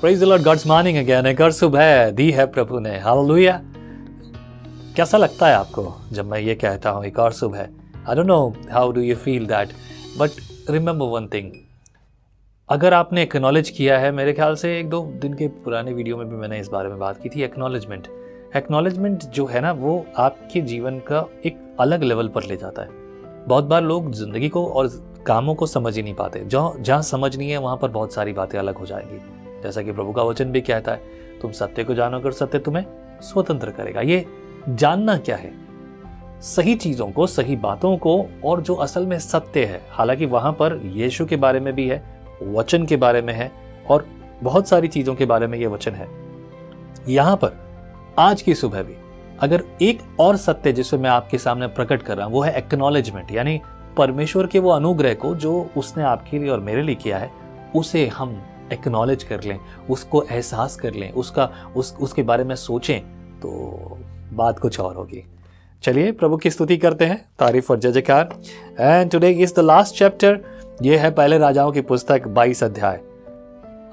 Praise the Lord, God's morning again. एक और सुबह दी है प्रभु ने, हालेलुया। कैसा लगता है आपको जब मैं ये कहता हूँ एक और सुबह? I don't know how do you feel that, but remember one thing, अगर आपने एक्नॉलेज किया है, मेरे ख्याल से 1-2 दिन के पुराने वीडियो में भी मैंने इस बारे में बात की थी, एक्नॉलेजमेंट जो है ना, वो आपके जीवन का एक अलग लेवल पर ले जाता है। बहुत बार लोग जिंदगी को और कामों को समझ ही नहीं पाते। जहाँ समझ नहीं है वहाँ पर बहुत सारी बातें अलग हो जाएंगी। जैसा कि प्रभु का वचन भी कहता है, तुम सत्य को जानोगे, सत्य तुम्हें स्वतंत्र करेगा। ये जानना क्या है? सही चीजों को, सही बातों को, और जो असल में सत्य है। हालांकि वहां पर यीशु के बारे में भी है, वचन के बारे में है, और बहुत सारी चीजों के बारे में ये वचन है। यहां पर आज की सुबह भी अगर एक और सत्य जिसे मैं आपके सामने प्रकट कर रहा हूं, वो है एक्नॉलेजमेंट, यानी परमेश्वर के वो अनुग्रह को जो उसने आपके लिए और मेरे लिए किया है, उसे हम एक्नॉलेज कर लें, उसको एहसास कर लें, उसके बारे में सोचें, तो बात कुछ और होगी। चलिए प्रभु की स्तुति करते हैं, तारीफ और जय जयकार। And today is the last chapter. ये है पहले राजाओं की पुस्तक 22 अध्याय।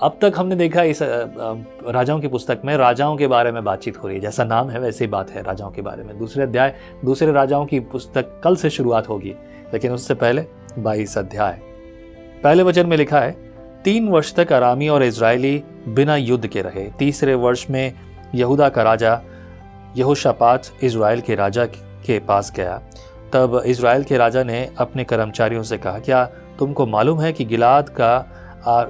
अब तक हमने देखा इस राजाओं की पुस्तक में राजाओं के बारे में बातचीत हो रही है, जैसा नाम है वैसे ही बात है राजाओं के बारे में। दूसरे अध्याय, दूसरे राजाओं की पुस्तक कल से शुरुआत होगी, लेकिन उससे पहले 22 अध्याय। पहले वचन में लिखा है, 3 वर्ष तक अरामी और इजरायली बिना युद्ध के रहे। तीसरे वर्ष में यहूदा का राजा यहोशापात इजराइल के राजा के पास गया। तब इजराइल के राजा ने अपने कर्मचारियों से कहा, क्या तुमको मालूम है कि गिलाद का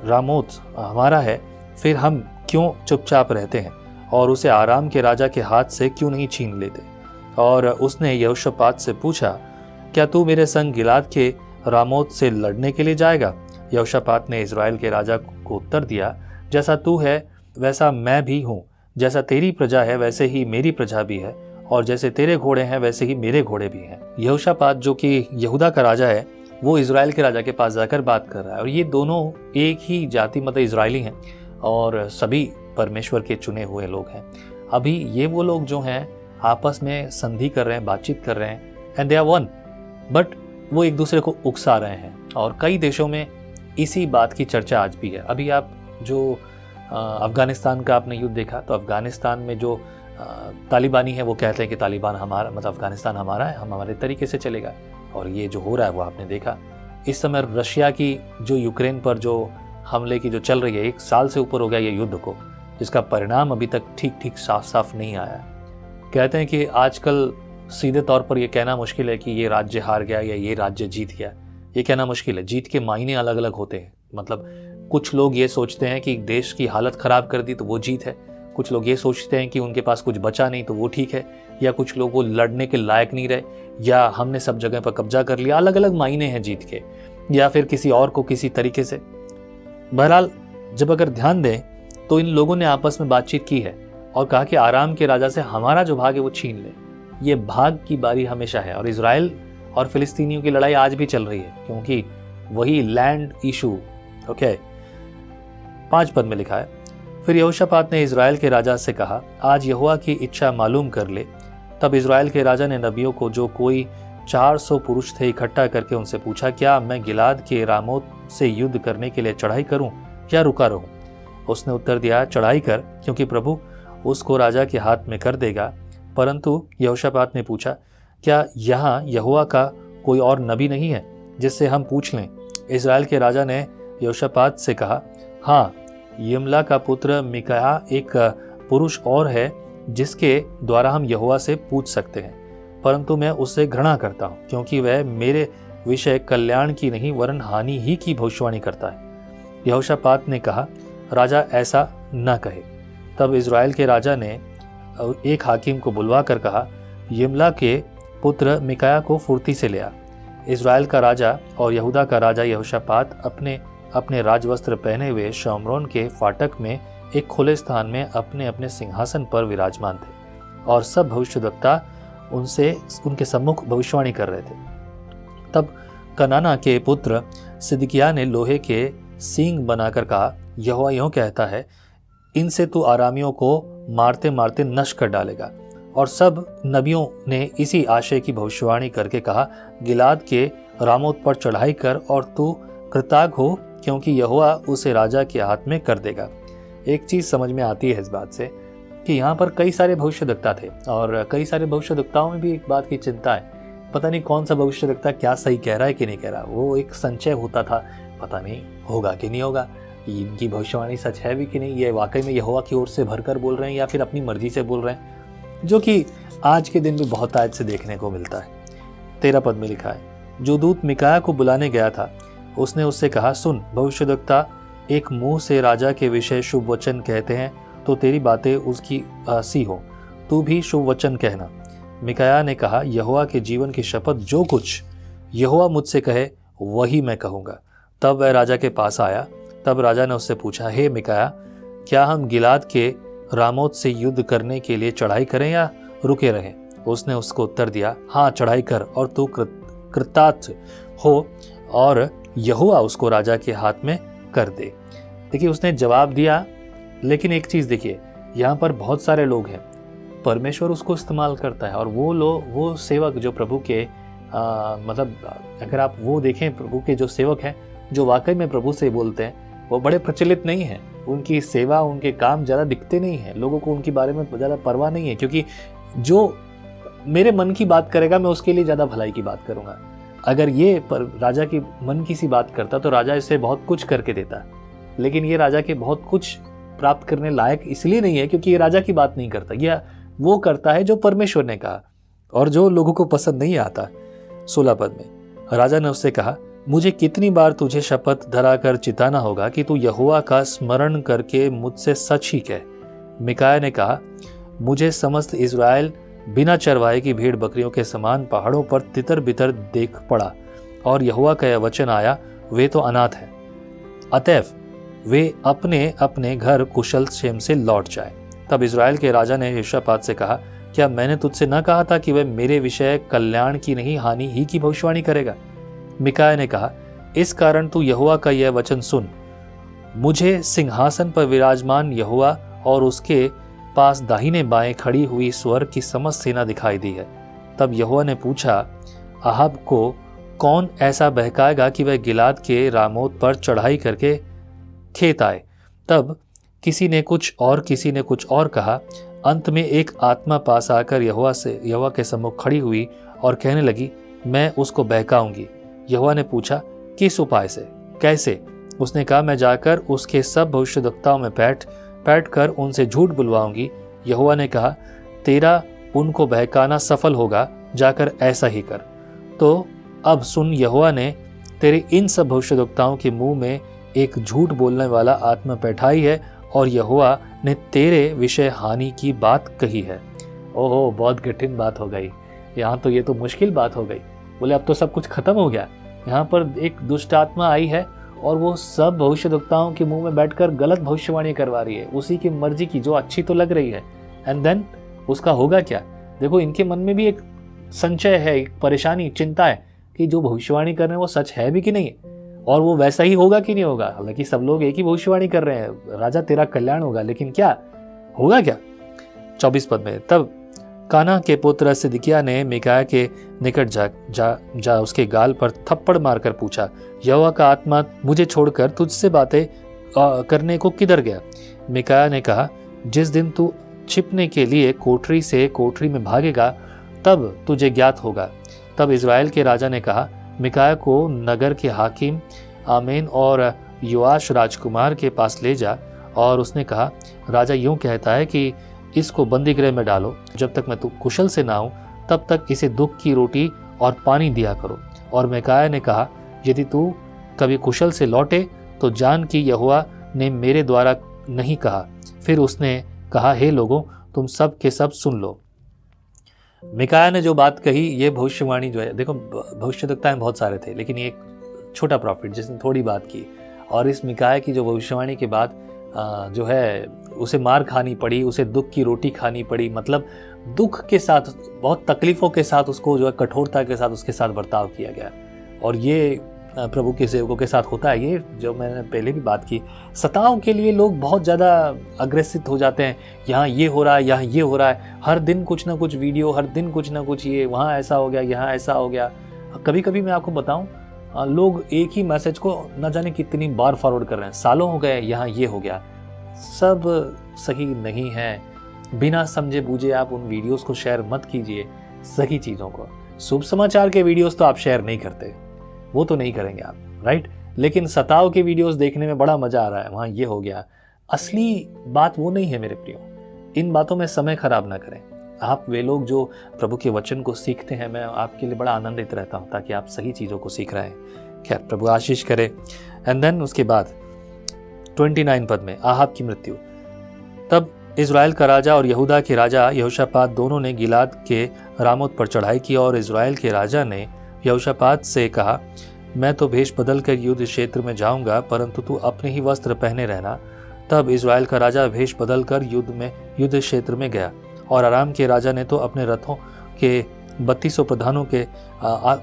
रामोत हमारा है? फिर हम क्यों चुपचाप रहते हैं और उसे आराम के राजा के हाथ से क्यों नहीं छीन लेते? और उसने यहोशापात से पूछा, क्या तू मेरे संग गिलाद के रामोत से लड़ने के लिए जाएगा? यहोशापात ने इजराइल के राजा को उत्तर दिया, जैसा तू है वैसा मैं भी हूँ, जैसा तेरी प्रजा है वैसे ही मेरी प्रजा भी है, और जैसे तेरे घोड़े हैं वैसे ही मेरे घोड़े भी हैं। यहोशापात जो कि यहूदा का राजा है, वो इजराइल के राजा के पास जाकर बात कर रहा है, और ये दोनों एक ही जाति मतलब इजरायली हैं और सभी परमेश्वर के चुने हुए लोग हैं। अभी ये वो लोग जो हैं आपस में संधि कर रहे हैं, बातचीत कर रहे हैं, and they are one, but वो एक दूसरे को उकसा रहे हैं। और कई देशों में इसी बात की चर्चा आज भी है। अभी आप जो अफगानिस्तान का आपने युद्ध देखा, तो अफगानिस्तान में जो तालिबानी है वो कहते हैं कि तालिबान हमारा, मतलब अफगानिस्तान हमारा है, हम हमारे तरीके से चलेगा। और ये जो हो रहा है वो आपने देखा। इस समय रशिया की जो यूक्रेन पर जो हमले की जो चल रही है, 1 साल से ऊपर हो गया ये युद्ध को, जिसका परिणाम अभी तक ठीक साफ नहीं आया। कहते हैं कि आजकल सीधे तौर पर यह कहना मुश्किल है कि ये राज्य हार गया या ये राज्य जीत गया। ये कहना मुश्किल है। जीत के मायने अलग अलग होते हैं। मतलब कुछ लोग ये सोचते हैं कि देश की हालत खराब कर दी तो वो जीत है, कुछ लोग ये सोचते हैं कि उनके पास कुछ बचा नहीं तो वो ठीक है, या कुछ लोग वो लड़ने के लायक नहीं रहे, या हमने सब जगह पर कब्जा कर लिया। अलग अलग मायने हैं जीत के, या फिर किसी और को किसी तरीके से। बहरहाल जब अगर ध्यान दें तो इन लोगों ने आपस में बातचीत की है और कहा कि आराम के राजा से हमारा जो भाग है वो छीन ले। ये भाग की बारी हमेशा है, और इजराइल और फिलिस्तीनियों की लड़ाई आज भी चल रही है, क्योंकि वही लैंड इशू। ओके, 5 पद में लिखा है, फिर यहोशापात ने इजराइल के राजा से कहा, आज यहोवा की इच्छा मालूम कर ले। तब इजराइल के राजा ने नबियों को, जो कोई 400 पुरुष थे, इकट्ठा करके उनसे पूछा, क्या मैं गिलाद के रामोत से युद्ध करने के लिए चढ़ाई करूं या रुका रहूं? उसने उत्तर दिया, चढ़ाई कर, क्योंकि प्रभु उसको राजा के हाथ में कर देगा। परंतु यहोशापात ने पूछा, क्या यहाँ यहोवा का कोई और नबी नहीं है जिससे हम पूछ लें? इजराइल के राजा ने यहोशापात से कहा, हाँ, यिम्ला का पुत्र मिकायाह एक पुरुष और है जिसके द्वारा हम यहोवा से पूछ सकते हैं, परंतु मैं उससे घृणा करता हूँ, क्योंकि वह मेरे विषय कल्याण की नहीं वरन हानि ही की भविष्यवाणी करता है। यहोशापात ने कहा, राजा ऐसा न कहे। तब इजराइल के राजा ने एक हाकिम को बुलवा कर कहा, यिम्ला के पुत्र मिकायाह को फुर्ती से ले आ। इजराइल का राजा और यहूदा का राजा यहोशापात अपने अपने राजवस्त्र पहने हुए शमरोन के फाटक में एक खुले स्थान में अपने अपने सिंहासन पर विराजमान थे, और सब भविष्यद्वक्ता उनसे उनके सम्मुख भविष्यवाणी कर रहे थे। तब कनाना के पुत्र सिदकिय्याह ने लोहे के सींग बनाकर कहा, यहोवा यूं कहता है, इनसे तू आरामियों को मारते मारते नष्ट कर डालेगा। और सब नबियों ने इसी आशय की भविष्यवाणी करके कहा, गिलाद के रामोत पर चढ़ाई कर और तू कृताग हो, क्योंकि यहोवा उसे राजा के हाथ में कर देगा। एक चीज़ समझ में आती है इस बात से कि यहाँ पर कई सारे भविष्यद्वक्ता थे और कई सारे भविष्यद्वक्ताओं में भी एक बात की चिंता है, पता नहीं कौन सा भविष्यद्वक्ता क्या सही कह रहा है कि नहीं कह रहा। वो एक संशय होता था, पता नहीं होगा कि नहीं होगा, इनकी भविष्यवाणी सच है भी कि नहीं, ये वाकई में यहोवा की ओर से भरकर बोल रहे हैं या फिर अपनी मर्जी से बोल रहे हैं, जो कि आज के दिन भी बहुत आज से देखने को मिलता है। 13 पद में लिखा है, जो दूत मिकाया को बुलाने गया था उसने उससे कहा, सुन, भविष्यद्वक्ता एक मुंह से राजा के विषय शुभ वचन कहते हैं, तो तेरी बातें उसकी सी हो, तू भी शुभ वचन कहना। मिकाया ने कहा, यहोवा के जीवन की शपथ, जो कुछ यहोवा मुझसे कहे वही मैं कहूँगा। तब वह राजा के पास आया। तब राजा ने उससे पूछा, हे मिकाया, क्या हम गिलाद के रामोत से युद्ध करने के लिए चढ़ाई करें या रुके रहें? उसने उसको उत्तर दिया, हाँ, चढ़ाई कर और तू कृतार्थ हो और यहोवा उसको राजा के हाथ में कर दे। देखिए, उसने जवाब दिया, लेकिन एक चीज़ देखिए, यहाँ पर बहुत सारे लोग हैं, परमेश्वर उसको इस्तेमाल करता है और वो सेवक जो प्रभु के मतलब अगर आप वो देखें, प्रभु के जो सेवक हैं जो वाकई में प्रभु से बोलते हैं, वो बड़े प्रचलित नहीं हैं। उनकी सेवा, उनके काम ज़्यादा दिखते नहीं हैं, लोगों को उनके बारे में ज़्यादा परवाह नहीं है, क्योंकि जो मेरे मन की बात करेगा मैं उसके लिए ज़्यादा भलाई की बात करूँगा। अगर ये राजा की मन की सी बात करता तो राजा इसे बहुत कुछ करके देता, लेकिन ये राजा के बहुत कुछ प्राप्त करने लायक इसलिए नहीं है क्योंकि ये राजा की बात नहीं करता, यह वो करता है जो परमेश्वर ने कहा और जो लोगों को पसंद नहीं आता। 16 पद में राजा ने उससे कहा, मुझे कितनी बार तुझे शपथ धराकर चिताना होगा कि तू यहोवा का स्मरण करके मुझसे सच ही कह। मिकाया ने कहा, मुझे समस्त इज़राइल बिना चरवाहे की भेड़ बकरियों के समान पहाड़ों पर तितर बितर देख पड़ा और यहोवा का यह वचन आया, वे तो अनाथ हैं, अतएव वे अपने अपने घर कुशल क्षेम से लौट जाए। तब इज़राइल के राजा ने यहोशापात से कहा, क्या मैंने तुझसे न कहा था कि वह मेरे विषय कल्याण की नहीं हानि ही की भविष्यवाणी करेगा? मिकाया ने कहा, इस कारण तू यहोवा का यह वचन सुन, मुझे सिंहासन पर विराजमान यहोवा और उसके पास दाहिने बाएं खड़ी हुई स्वर्ग की समस्त सेना दिखाई दी है। तब यहोवा ने पूछा, अहाब को कौन ऐसा बहकाएगा कि वह गिलाद के रामोत पर चढ़ाई करके खेत आए? तब किसी ने कुछ और किसी ने कुछ और कहा। अंत में एक आत्मा पास आकर यहोवा के सम्मुख खड़ी हुई और कहने लगी, मैं उसको बहकाऊंगी। यहोवा ने पूछा, किस उपाय से, कैसे? उसने कहा, मैं जाकर उसके सब भविष्यद्वक्ताओं में बैठ कर उनसे झूठ बुलवाऊंगी। यहोवा ने कहा, तेरा उनको बहकाना सफल होगा, जाकर ऐसा ही कर। तो अब सुन, यहोवा ने तेरे इन सब भविष्यद्वक्ताओं के मुंह में एक झूठ बोलने वाला आत्मा बैठाई है और यहोवा ने तेरे विषय हानि की बात कही है। ओहो, बहुत कठिन बात हो गई यहाँ तो, ये तो मुश्किल बात हो गई। बोले अब तो सब कुछ खत्म हो गया, यहाँ पर एक दुष्ट आत्मा आई है और वो सब भविष्यद्वक्ताओं के मुंह में बैठकर गलत भविष्यवाणी करवा रही है, उसी की मर्जी की, जो अच्छी तो लग रही है। एंड देन उसका होगा क्या? देखो, इनके मन में भी एक संशय है, एक परेशानी, चिंता है कि जो भविष्यवाणी कर रहे हैं वो सच है भी कि नहीं, और वो वैसा ही होगा कि नहीं होगा। हालांकि सब लोग एक ही भविष्यवाणी कर रहे हैं, राजा तेरा कल्याण होगा, लेकिन क्या होगा क्या? 24 पद में तब काना के पुत्र सिदकिय्याह ने मिकाया के निकट जा उसके गाल पर थप्पड़ मारकर पूछा, यहोवा का आत्मा मुझे छोड़कर तुझसे बातें करने को किधर गया? मिकाया ने कहा, जिस दिन तू छिपने के लिए कोठरी से कोठरी में भागेगा तब तुझे ज्ञात होगा। तब इज़राइल के राजा ने कहा, मिकाया को नगर के हाकिम आमेन और योआश राजकुमार के पास ले जा। और उसने कहा, राजा यूं कहता है कि इसको बंदी गृह में डालो, जब तक मैं कुशल से ना हूं तब तक इसे दुख की रोटी और पानी दिया करो। और मिकाया ने कहा, यदि तू कभी कुशल से लौटे तो जान कि यहोवा ने मेरे द्वारा नहीं कहा। फिर उसने कहा, हे लोगों, तुम सब के सब सुन लो। मिकाया ने जो बात कही, ये भविष्यवाणी जो है, देखो भविष्यद्वक्ताएं बहुत सारे थे, लेकिन ये एक छोटा प्रॉफिट जिसने थोड़ी बात की, और इस मिकाया की जो भविष्यवाणी के बाद जो है उसे मार खानी पड़ी, उसे दुख की रोटी खानी पड़ी। मतलब दुख के साथ, बहुत तकलीफ़ों के साथ उसको जो है कठोरता के साथ उसके साथ बर्ताव किया गया। और ये प्रभु के सेवकों के साथ होता है। ये जो मैंने पहले भी बात की, सताओं के लिए लोग बहुत ज़्यादा अग्रेसिव हो जाते हैं। यहाँ ये हो रहा है, यहाँ ये हो रहा है, हर दिन कुछ ना कुछ वीडियो, हर दिन कुछ ना कुछ, ये वहाँ ऐसा हो गया, यहाँ ऐसा हो गया। कभी कभी मैं आपको बताऊँ, लोग एक ही मैसेज को न जाने कितनी बार फॉरवर्ड कर रहे हैं, सालों हो गए, यहाँ ये हो गया, सब सही नहीं है। बिना समझे बूझे आप उन वीडियोस को शेयर मत कीजिए, सही चीज़ों को। शुभ समाचार के वीडियोस तो आप शेयर नहीं करते, वो तो नहीं करेंगे आप, राइट। लेकिन सताव के वीडियोस देखने में बड़ा मजा आ रहा है, वहाँ ये हो गया। असली बात वो नहीं है मेरे प्रियो। इन बातों में समय खराब ना करें। आप वे लोग जो प्रभु के वचन को सीखते हैं, मैं आपके लिए बड़ा आनंदित रहता हूँ ताकि आप सही चीज़ों को सीख रहे हैं। खैर, प्रभु आशीष करे। एंड देन उसके बाद 29 पद में आहाब की मृत्यु। तब इज़राइल का राजा और यहूदा के राजा यहोशापात दोनों ने गिलाद के रामोत पर चढ़ाई की, और इज़राइल के राजा ने यहोशापात से कहा, मैं तो भेष बदल कर युद्ध क्षेत्र में जाऊंगा, परंतु तू अपने ही वस्त्र पहने रहना। तब इज़राइल का राजा भेष बदल कर युद्ध क्षेत्र में गया, और आराम के राजा ने तो अपने रथों के 3200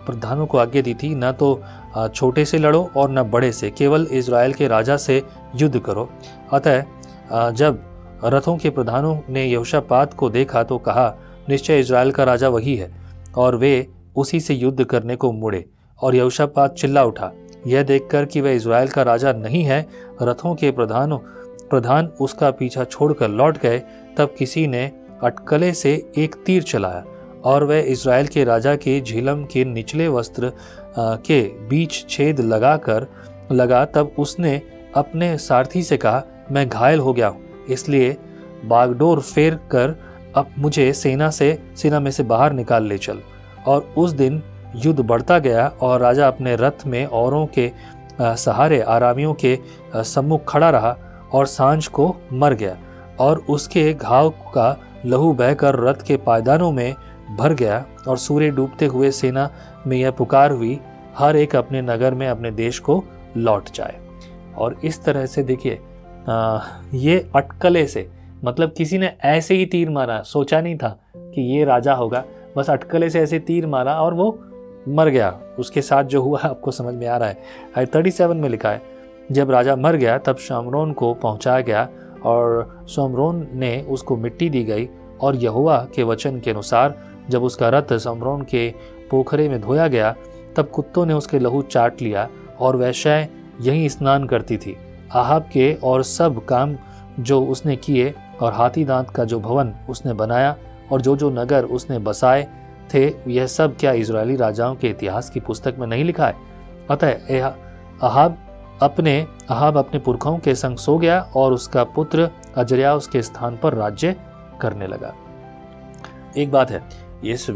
प्रधानों को आज्ञा दी थी, न तो छोटे से लड़ो और न बड़े से, केवल इज़राइल के राजा से युद्ध करो। अतः जब रथों के प्रधानों ने यहोशापात को देखा तो कहा, निश्चय इज़राइल का राजा वही है, और वे उसी से युद्ध करने को मुड़े। और यहोशापात चिल्ला उठा, यह देखकर कि वह इज़राइल का राजा नहीं है। रथों के प्रधान उसका पीछा छोड़कर लौट गए। तब किसी ने अटकले से एक तीर चलाया, और वह इज़राइल के राजा के झिलम के निचले वस्त्र के बीच छेद लगा। तब उसने अपने सारथी से कहा, मैं घायल हो गया हूँ, इसलिए बागडोर फेर कर अब मुझे सेना में से बाहर निकाल ले चल। और उस दिन युद्ध बढ़ता गया, और राजा अपने रथ में औरों के सहारे आरामियों के सम्मुख खड़ा रहा, और सांझ को मर गया, और उसके घाव का लहू बहकर रथ के पायदानों में भर गया। और सूर्य डूबते हुए सेना में यह पुकार हुई, हर एक अपने नगर में अपने देश को लौट जाए। और इस तरह से देखिए, ये अटकले से, मतलब किसी ने ऐसे ही तीर मारा, सोचा नहीं था कि ये राजा होगा, बस अटकले से ऐसे तीर मारा और वो मर गया। उसके साथ जो हुआ आपको समझ में आ रहा है। 37 में लिखा है, जब राजा मर गया तब शामरोन को पहुंचाया गया, और शामरोन ने उसको मिट्टी दी गई। और यहोवा के वचन के अनुसार जब उसका रथ शामरोन के पोखरे में धोया गया, तब कुत्तों ने उसके लहू चाट लिया, और वह शय यहीं स्नान करती थी। आहाब के और सब काम जो उसने किए, और हाथी दांत का जो भवन उसने बनाया, और जो नगर उसने बसाए थे, यह सब क्या इज़राइली राजाओं के इतिहास की पुस्तक में नहीं लिखा है? अतः आहाब अपने पुरखाओं के संग सो गया, और उसका पुत्र अजर्या उसके स्थान पर राज्य करने लगा। एक बात है, इस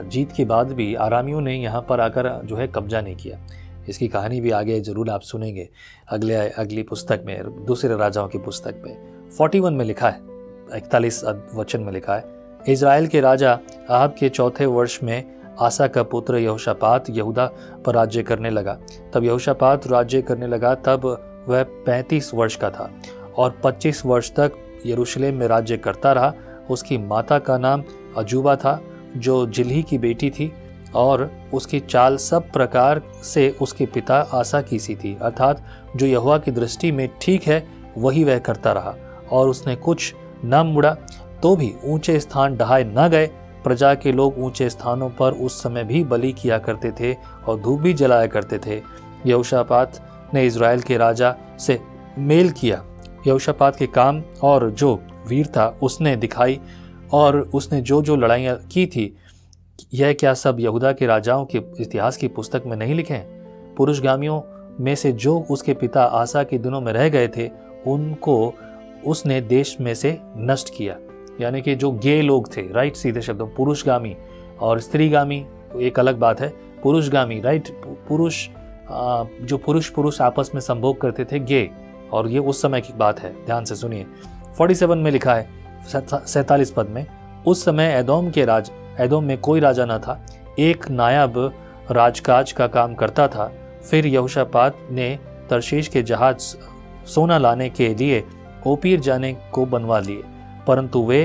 जीत के बाद भी आरामियों ने यहाँ पर आकर जो है कब्जा नहीं किया। इसकी कहानी भी आगे जरूर आप सुनेंगे अगली पुस्तक में, दूसरे राजाओं की पुस्तक में। 41 में लिखा है, 41 वचन में लिखा है, इज़राइल के राजा आहाब के 4थे वर्ष में आसा का पुत्र यहोशापात यहूदा पर राज्य करने लगा। तब यहोशापात राज्य करने लगा, तब वह 35 वर्ष का था, और 25 वर्ष तक यरूशलेम में राज्य करता रहा। उसकी माता का नाम अजूबा था, जो जिल्ही की बेटी थी, और उसकी चाल सब प्रकार से उसके पिता आसा की सी थी, अर्थात जो यहोवा की दृष्टि में ठीक है वही वह करता रहा। और उसने कुछ न मुड़ा, तो भी ऊंचे स्थान ढहाए न गए। प्रजा के लोग ऊंचे स्थानों पर उस समय भी बलि किया करते थे, और धूप भी जलाया करते थे। यहोशापात ने इज़राइल के राजा से मेल किया। यहोशापात के काम और जो वीरता उसने दिखाई, और उसने जो लड़ाइयाँ की थी, यह क्या सब यहूदा के राजाओं के इतिहास की पुस्तक में नहीं लिखे हैं? पुरुषगामियों में से जो उसके पिता आसा के दिनों में रह गए थे, उनको उसने देश में से नष्ट किया। यानी कि जो गे लोग थे, राइट, सीधे शब्दों, पुरुषगामी और स्त्रीगामी एक अलग बात है। पुरुषगामी, राइट, जो पुरुष आपस में संभोग करते थे, गे, और ये उस समय की बात है, ध्यान से सुनिए। 47 में लिखा है, 47 पद में, उस समय एदोम में कोई राजा न था, एक नायब राजकाज का काम करता था। फिर यहोशापात ने तर्शीश के जहाज सोना लाने के लिए ओपीर जाने को बनवा लिए, परंतु वे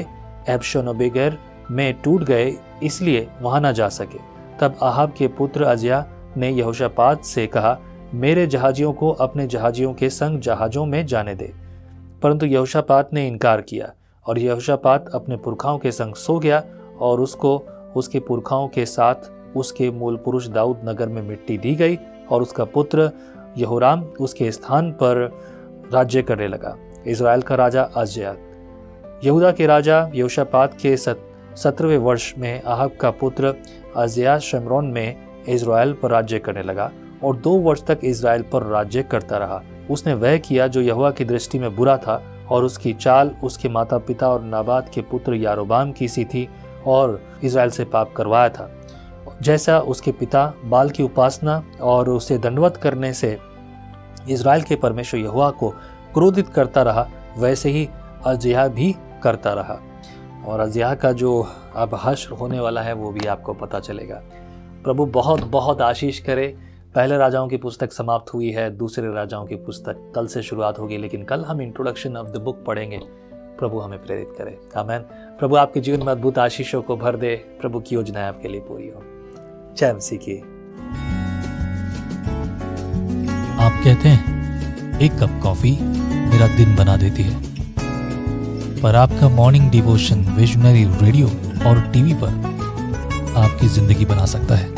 एबशोनबेगर में टूट गए, इसलिए वहां न जा सके। तब आहाब के पुत्र अजया ने यहोशापात से कहा, मेरे जहाजियों को अपने जहाजियों के संग जहाजों में जाने दे। परंतु यहोशापात ने इनकार किया, और यहोशापात अपने पुरखाओं के संग सो गया, और उसको उसके पुरखाओं के साथ उसके मूल पुरुष दाऊद नगर में मिट्टी दी गई, और उसका पुत्र यहोराम उसके स्थान पर राज्य करने लगा। इज़राइल का राजा अजया। यहूदा के राजा यहोशापात के 17वें वर्ष में अहाब का पुत्र अजया शमरोन में इज़राइल पर राज्य करने लगा और 2 वर्ष तक इज़राइल पर राज्य करता रहा। उसने वह किया जो यहोवा की दृष्टि में बुरा था और उसकी चाल उसके माता पिता और नाबात के पुत्र यारोबाम की सी थी और इज़राइल से पाप करवाया था। जैसा उसके पिता बाल की उपासना और उसे दंडवत करने से इज़राइल के परमेश्वर यहोवा को क्रोधित करता रहा, वैसे ही अजया भी करता रहा। और अजया का जो अब हश्र होने वाला है वो भी आपको पता चलेगा। प्रभु बहुत बहुत आशीष करे। पहले राजाओं की पुस्तक समाप्त हुई है, दूसरे राजाओं की पुस्तक कल से शुरुआत होगी, लेकिन कल हम इंट्रोडक्शन ऑफ द बुक पढ़ेंगे। प्रभु हमें प्रेरित करे। आमीन। प्रभु आपके जीवन में अद्भुत आशीषों को भर दे। प्रभु की योजनाएं आपके लिए पूरी हो। जय मसीह की। आप कहते हैं एक कप कॉफी मेरा दिन बना देती है, पर आपका मॉर्निंग डिवोशन विजनरी रेडियो और टीवी पर आपकी जिंदगी बना सकता है।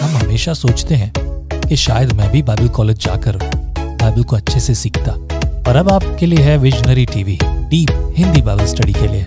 हम हमेशा सोचते हैं कि शायद मैं भी बाइबल कॉलेज जाकर बाइबल को अच्छे से सीखता, पर अब आपके लिए है visionary TV, deep Hindi Bible study के लिए।